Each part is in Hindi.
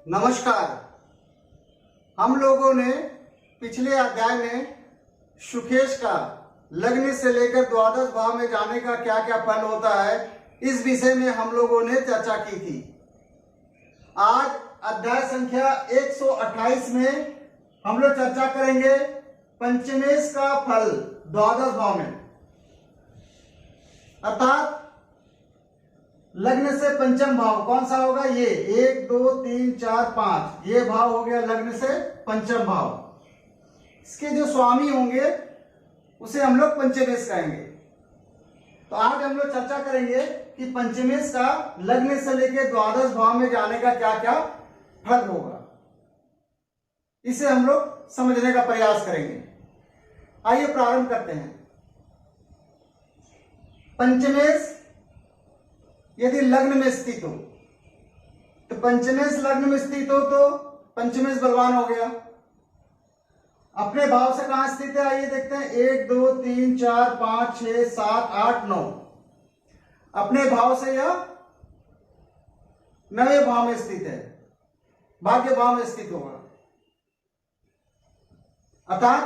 नमस्कार। हम लोगों ने पिछले अध्याय में सुखेश का लग्न से लेकर द्वादश भाव में जाने का क्या क्या फल होता है, इस विषय में हम लोगों ने चर्चा की थी। आज अध्याय संख्या 128 में हम लोग चर्चा करेंगे पंचमेश का फल द्वादश भाव में, अर्थात लग्न से पंचम भाव कौन सा होगा? ये 1 2 3 4 5 ये भाव हो गया लग्न से पंचम भाव। इसके जो स्वामी होंगे उसे हम लोग पंचमेश कहेंगे। तो आज हम लोग चर्चा करेंगे कि पंचमेश का लग्न से लेकर द्वादश भाव में जाने का क्या क्या फल होगा, इसे हम लोग समझने का प्रयास करेंगे। आइए प्रारंभ करते हैं। पंचमेश यदि लग्न में स्थित हो तो पंचमेश लग्न में स्थित हो तो पंचमेश बलवान हो गया। अपने भाव से कहां स्थित है आइए देखते हैं। 1 2 3 4 5 6 7 8 9 अपने भाव से यह 9वें भाव में स्थित है, भाग्य भाव में स्थित होगा, अर्थात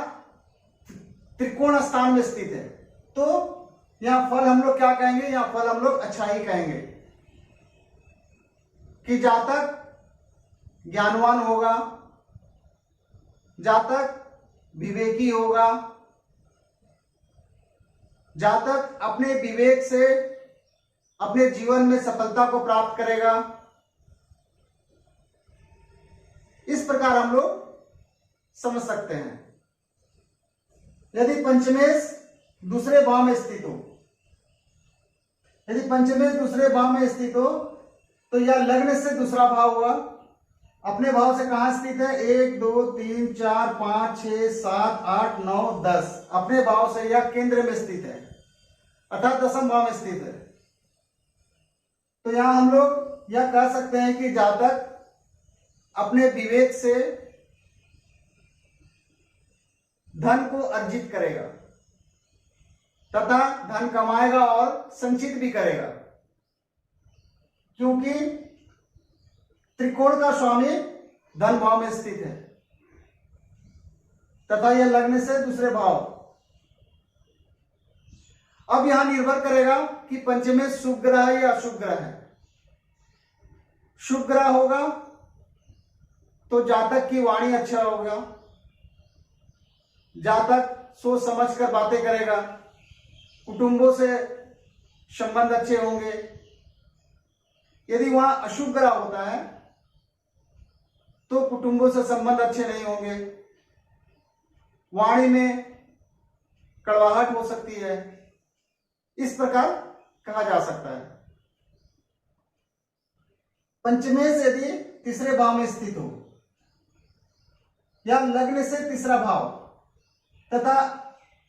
त्रिकोण स्थान में स्थित है। तो यहां फल हम लोग क्या कहेंगे? यहां फल हम लोग अच्छा ही कहेंगे कि जातक ज्ञानवान होगा, जातक विवेकी होगा, जातक अपने विवेक से अपने जीवन में सफलता को प्राप्त करेगा। इस प्रकार हम लोग समझ सकते हैं। यदि पंचमेश दूसरे भाव में स्थित हो, यदि पंचमेश दूसरे भाव में स्थित हो तो यह लग्न से दूसरा भाव हुआ। अपने भाव से कहां स्थित है? 1 2 3 4 5 6 7 8 9 10 अपने भाव से यह केंद्र में स्थित है, अर्थात दसम भाव में स्थित है। तो यहां हम लोग यह कह सकते हैं कि जातक अपने विवेक से धन को अर्जित करेगा तथा धन कमाएगा और संचित भी करेगा, क्योंकि त्रिकोण का स्वामी धन भाव में स्थित है तथा यह लग्न से दूसरे भाव। अब यहां निर्भर करेगा कि पंचमेश शुभ ग्रह है या अशुभ ग्रह है। शुभ ग्रह होगा तो जातक की वाणी अच्छा होगा, जातक सोच समझ कर बातें करेगा, कुटुंबों से संबंध अच्छे होंगे। यदि वहां अशुभ ग्रह होता है तो कुटुंबों से संबंध अच्छे नहीं होंगे, वाणी में कड़वाहट हो सकती है। इस प्रकार कहा जा सकता है। पंचमेश यदि तीसरे भाव में स्थित हो या लग्न से तीसरा भाव तथा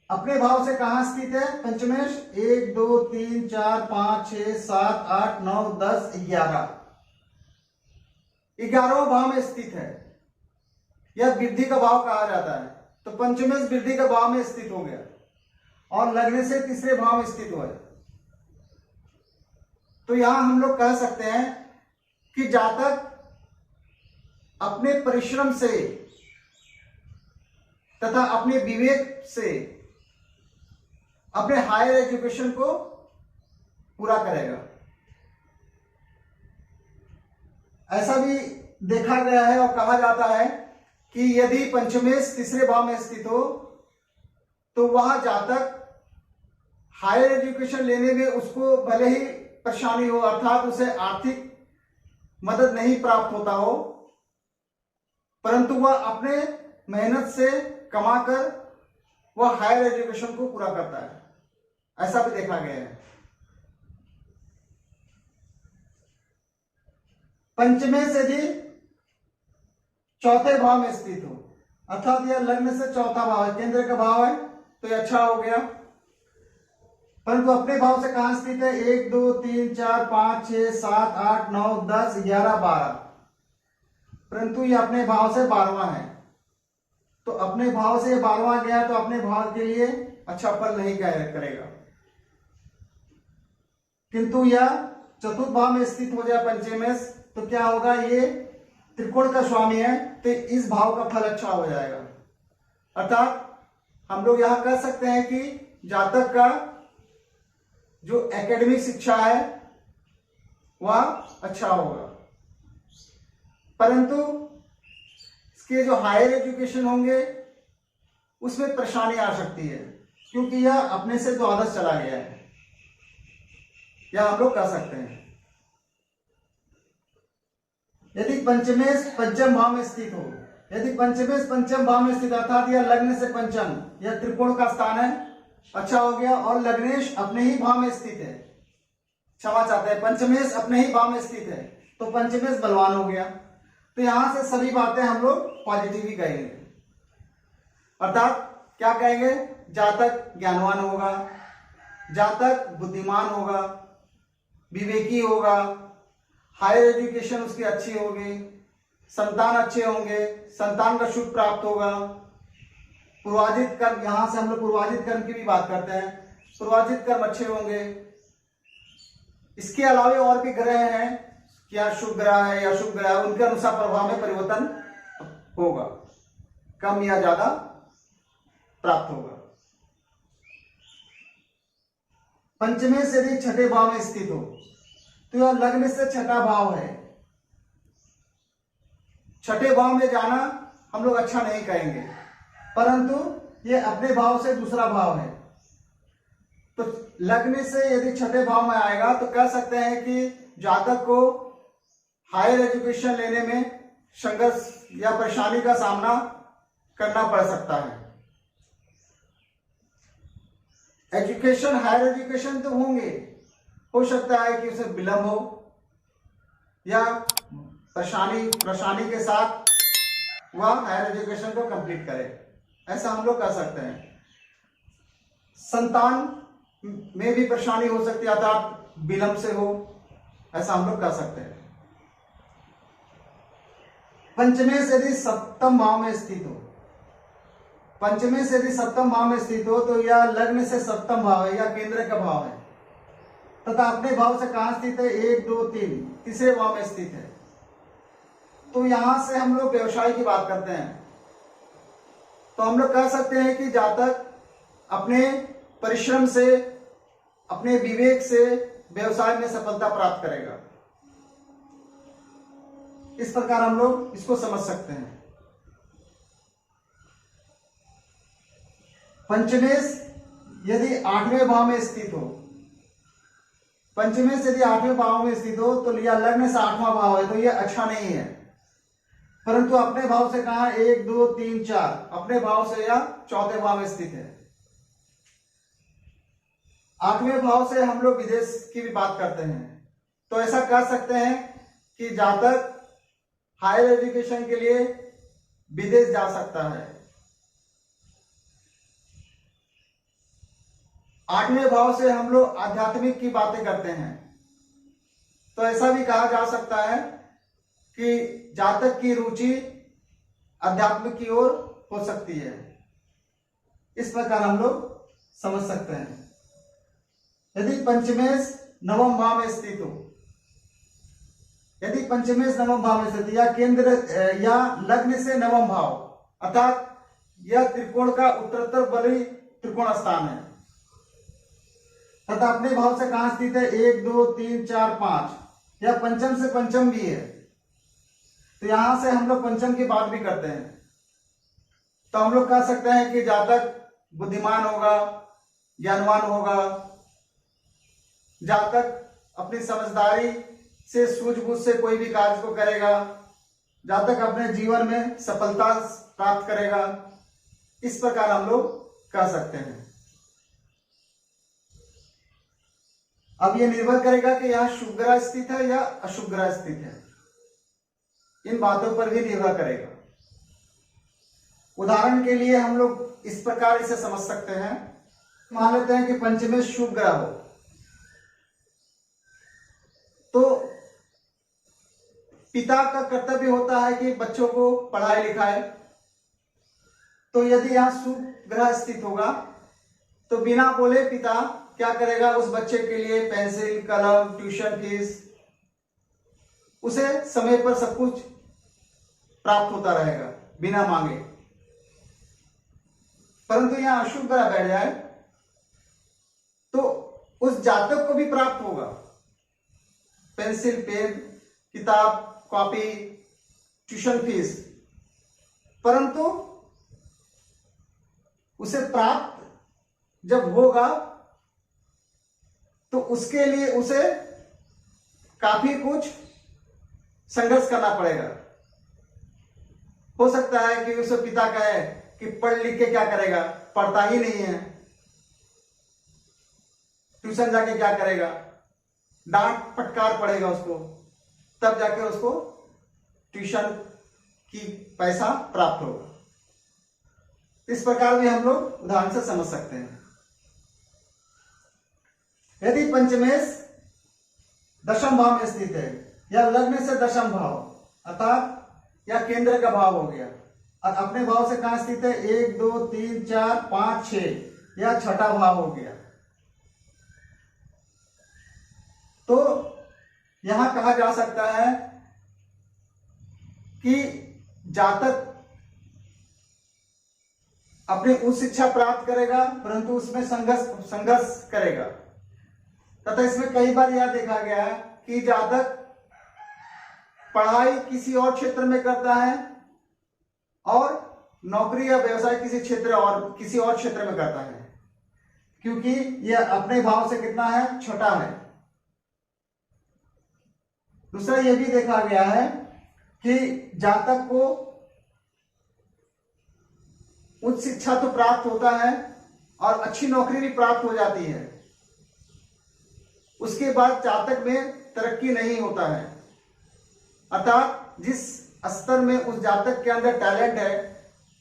अपने भाव से कहां स्थित है? पंचमेश 1 2 3 4 5 6 7 8 9 10 11 11वां भाव में स्थित है। यह वृद्धि का भाव कहा जाता है। तो पंचमेश वृद्धि का भाव में स्थित हो गया और लग्न से तीसरे भाव में स्थित हुआ है। तो यहां हम लोग कह सकते हैं कि जातक अपने परिश्रम से तथा अपने विवेक से अपने हायर एजुकेशन को पूरा करेगा। ऐसा भी देखा गया है और कहा जाता है कि यदि पंचमेश तीसरे भाव में स्थित हो तो वह जातक हायर एजुकेशन लेने में उसको भले ही परेशानी हो, अर्थात उसे आर्थिक मदद नहीं प्राप्त होता हो, परंतु वह अपने मेहनत से कमाकर वह हायर एजुकेशन को पूरा करता है। ऐसा भी देखा गया है। पंचमेश यदि चौथे भाव में स्थित हो, अर्थात यह लग्न से चौथा भाव है, केंद्र का भाव है, तो यह अच्छा हो गया। परंतु अपने भाव से कहां स्थित है? 1 2 3 4 5 6 7 8 9 10 11 12 परंतु यह अपने भाव से 12वां है। तो अपने भाव से 12वां गया तो अपने भाव के लिए अच्छा फल नहीं करेगा, किंतु यह चतुर्थ भाव में स्थित हो जाए पंचमेश तो क्या होगा? ये त्रिकोण का स्वामी है तो इस भाव का फल अच्छा हो जाएगा। अर्थात हम लोग यहां कह सकते हैं कि जातक का जो एकेडमिक शिक्षा है वह अच्छा होगा, परंतु इसके जो हायर एजुकेशन होंगे उसमें परेशानी आ सकती है, क्योंकि यह अपने से द्वादश चला गया है, यह हम लोग कह सकते हैं। यदि पंचमेश पंचम भाव में स्थित हो, यदि पंचमेश पंचम भाव में स्थित अर्थात यह लग्न से पंचम, यह त्रिकोण का स्थान है, अच्छा हो गया, और लग्नेश अपने ही भाव में स्थित है, क्षमा चाहते हैं, पंचमेश अपने ही भाव में स्थित है, तो पंचमेश बलवान हो गया। तो यहां से सभी बातें हम लोग पॉजिटिव ही कहेंगे। अर्थात क्या कहेंगे, जातक ज्ञानवान होगा, जातक बुद्धिमान होगा, विवेकी होगा, हायर एजुकेशन उसकी अच्छी होगी, संतान अच्छे होंगे, संतान का सुख प्राप्त होगा, पूर्वाजित कर्म, यहां से हम लोग पूर्वाजित कर्म की भी बात करते हैं, पूर्वाजित कर्म अच्छे होंगे। इसके अलावा और भी ग्रह हैं, क्या शुभ ग्रह है या शुभ ग्रह है, उनके अनुसार प्रभाव में परिवर्तन होगा, कम या ज्यादा प्राप्त होगा। पंचमेश यदि छठे भाव में स्थित हो तो यह लग्न से छठा भाव है। छठे भाव में जाना हम लोग अच्छा नहीं कहेंगे, परंतु यह अपने भाव से दूसरा भाव है, तो लग्न से यदि छठे भाव में आएगा तो कह सकते हैं कि जातक को हायर एजुकेशन लेने में संघर्ष या परेशानी का सामना करना पड़ सकता है। एजुकेशन, हायर एजुकेशन तो होंगे, हो सकता है कि उसे विलंब हो या परेशानी के साथ वह हायर एजुकेशन को कंप्लीट करे, ऐसा हम लोग कह सकते हैं। संतान में भी परेशानी हो सकती है, अर्थात विलंब से हो, ऐसा हम लोग कह सकते हैं। पंचमेश यदि सप्तम भाव में स्थित हो, पंचमेश यदि सप्तम भाव में स्थित हो तो यह लग्न से सप्तम भाव है या केंद्र का भाव है, तथा अपने भाव से कहां स्थित है, 1 2 3 तीसरे भाव में स्थित है। तो यहां से हम लोग व्यवसाय की बात करते हैं, तो हम लोग कह सकते हैं कि जातक अपने परिश्रम से, अपने विवेक से व्यवसाय में सफलता प्राप्त करेगा। इस प्रकार हम लोग इसको समझ सकते हैं। पंचमेश यदि 8वें भाव में स्थित हो, पंचमेश यदि 8वें भाव में स्थित हो तो यह लग्न से 8वां भाव है, तो यह अच्छा नहीं है, परंतु अपने भाव से कहा 1 2 3 4, अपने भाव से यह चौथे भाव में स्थित है। 8वें भाव से हम लोग विदेश की भी बात करते हैं, तो ऐसा कह सकते हैं कि जातक हायर एजुकेशन के लिए विदेश जा सकता है। 8वें भाव से हम लोग आध्यात्मिक की बातें करते हैं, तो ऐसा भी कहा जा सकता है कि जातक की रुचि अध्यात्म की ओर हो सकती है। इस प्रकार हम लोग समझ सकते हैं। यदि पंचमेश नवम भाव में स्थित हो, यदि पंचमेश नवम भाव में स्थित या केंद्र या लग्न से नवम भाव, अर्थात यह त्रिकोण का उत्तरोत्तर बली त्रिकोण स्थान है, तथा अपने भाव से कहां स्थित है, 1 2 3 4 5, या पंचम से पंचम भी है, तो यहां से हम लोग पंचम की बात भी करते हैं। तो हम लोग कह सकते हैं कि जातक बुद्धिमान होगा, ज्ञानवान होगा, जातक अपनी समझदारी से, सूझबूझ से कोई भी कार्य को करेगा, जातक अपने जीवन में सफलता प्राप्त करेगा। इस प्रकार हम लोग कह सकते हैं। अब यह निर्भर करेगा कि यहां शुभ ग्रह स्थित है या अशुभ ग्रह स्थित है, इन बातों पर भी निर्भर करेगा। उदाहरण के लिए हम लोग इस प्रकार इसे समझ सकते हैं, मान लेते हैं कि पंचमेश शुभ ग्रह हो, तो पिता का कर्तव्य होता है कि बच्चों को पढ़ाए लिखाए। तो यदि यहां शुभ ग्रह स्थित होगा तो बिना बोले पिता क्या करेगा, उस बच्चे के लिए पेंसिल, कलम, ट्यूशन फीस, उसे समय पर सब कुछ प्राप्त होता रहेगा बिना मांगे। परंतु यहां अशुभ ग्रह बैठ जाए तो उस जातक को भी प्राप्त होगा पेंसिल, पेन, किताब, कॉपी, ट्यूशन फीस, परंतु उसे प्राप्त जब होगा तो उसके लिए उसे काफी कुछ संघर्ष करना पड़ेगा। हो सकता है कि उसे पिता कहे कि पढ़ लिख के क्या करेगा, पढ़ता ही नहीं है, ट्यूशन जाके क्या करेगा, डांट फटकार पड़ेगा उसको, तब जाके उसको ट्यूशन की पैसा प्राप्त होगा। इस प्रकार भी हम लोग उदाहरण से समझ सकते हैं। यदि पंचमेश दशम भाव में स्थित है या लग्न से दशम भाव अर्थात या केंद्र का भाव हो गया और अपने भाव से कहां स्थित है, 1 2 3 4 5 6 या छठा भाव हो गया, तो यहां कहा जा सकता है कि जातक अपनी उच्च शिक्षा प्राप्त करेगा परंतु उसमें संघर्ष करेगा तथा इसमें कई बार यह देखा गया है कि जातक पढ़ाई किसी और क्षेत्र में करता है और नौकरी या व्यवसाय किसी और क्षेत्र में करता है, क्योंकि यह अपने भाव से कितना है, छोटा है। दूसरा यह भी देखा गया है कि जातक को उच्च शिक्षा तो प्राप्त होता है और अच्छी नौकरी भी प्राप्त हो जाती है, उसके बाद जातक में तरक्की नहीं होता है, अर्थात जिस स्तर में उस जातक के अंदर टैलेंट है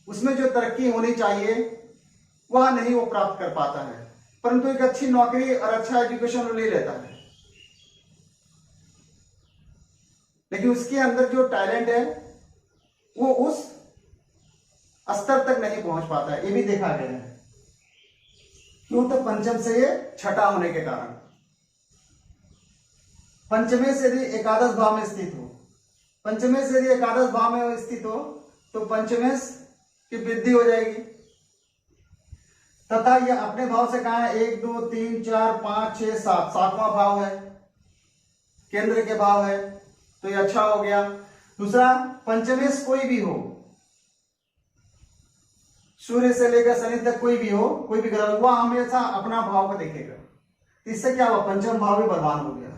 उसमें जो तरक्की होनी चाहिए वह नहीं वो प्राप्त कर पाता है, परंतु एक अच्छी नौकरी और अच्छा एजुकेशन ले लेता है, लेकिन उसके अंदर जो टैलेंट है वो उस स्तर तक नहीं पहुंच पाता है। ये भी देखा गया है। क्यों? तो पंचम से ये छठा होने के कारण। पंचमे से यदि एकादश भाव में स्थित हो, पंचमे से यदि एकादश भाव में स्थित हो तो पंचमेश की वृद्धि हो जाएगी तथा यह अपने भाव से कहा है, 1 2 3 4 5 6 7 सातवां भाव है, केंद्र के भाव है, तो ये अच्छा हो गया। दूसरा, पंचमेश कोई भी हो, सूर्य से लेकर शनि तक कोई भी हो, कोई भी ग्रह, वह हमेशा अपना भाव को देखेगा, इससे क्या हुआ, पंचम भाव भी बर्बाद हो गया।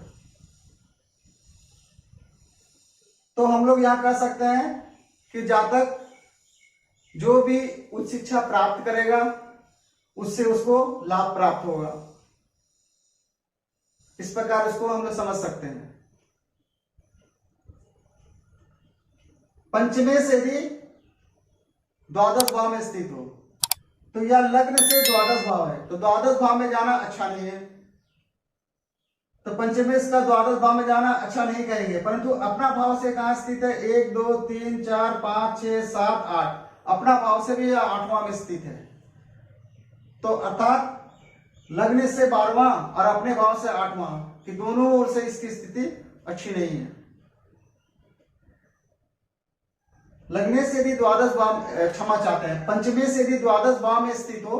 तो हम लोग यहां कह सकते हैं कि जातक जो भी उच्च शिक्षा प्राप्त करेगा उससे उसको लाभ प्राप्त होगा, इस प्रकार इसको हम लोग समझ सकते हैं। पंचमे से यदि द्वादश भाव में स्थित हो तो यह लग्न से द्वादश भाव है, तो द्वादश भाव में जाना अच्छा नहीं है, तो पंचमेश का द्वादश भाव में जाना अच्छा नहीं कहेंगे, परंतु अपना भाव से कहां स्थित है, 1 2 3 4 5 6 7 8, अपना भाव से भी यह 8वां में स्थित है, तो अर्थात लग्न से 12वां और अपने भाव से 8वां कि दोनों ओर से इसकी स्थिति अच्छी नहीं है। लग्न से यदि द्वादश भाव, क्षमा चाहते हैं, पंचमे से यदि द्वादश भाव में स्थित हो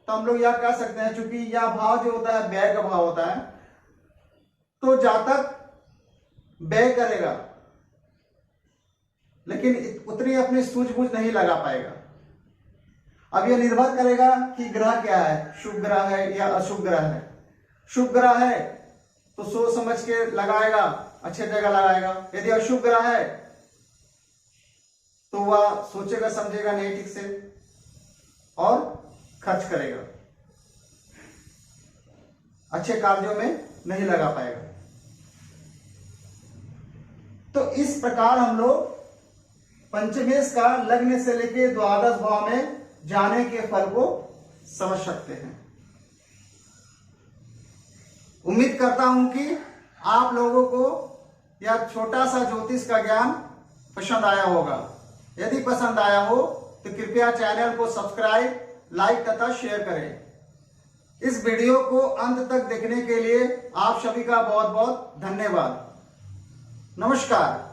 तो हम लोग यह कह सकते हैं, चूंकि यह भाव जो होता है व्यय का भाव होता है, तो जातक व्यय करेगा लेकिन उतनी अपनी सूझबूझ नहीं लगा पाएगा। अब यह निर्भर करेगा कि ग्रह क्या है, शुभ ग्रह है या अशुभ ग्रह है। शुभ ग्रह है तो सोच समझ के लगाएगा, अच्छे जगह लगाएगा, यदि अशुभ ग्रह है तो वह सोचेगा समझेगा नहीं ठीक से और खर्च करेगा, अच्छे कार्यों में नहीं लगा पाएगा। तो इस प्रकार हम लोग पंचमेश का लग्न से लेकर द्वादश भाव में जाने के फल को समझ सकते हैं। उम्मीद करता हूं कि आप लोगों को यह छोटा सा ज्योतिष का ज्ञान पसंद आया होगा। यदि पसंद आया हो तो कृपया चैनल को सब्सक्राइब, लाइक तथा शेयर करें। इस वीडियो को अंत तक देखने के लिए आप सभी का बहुत बहुत धन्यवाद। नमस्कार।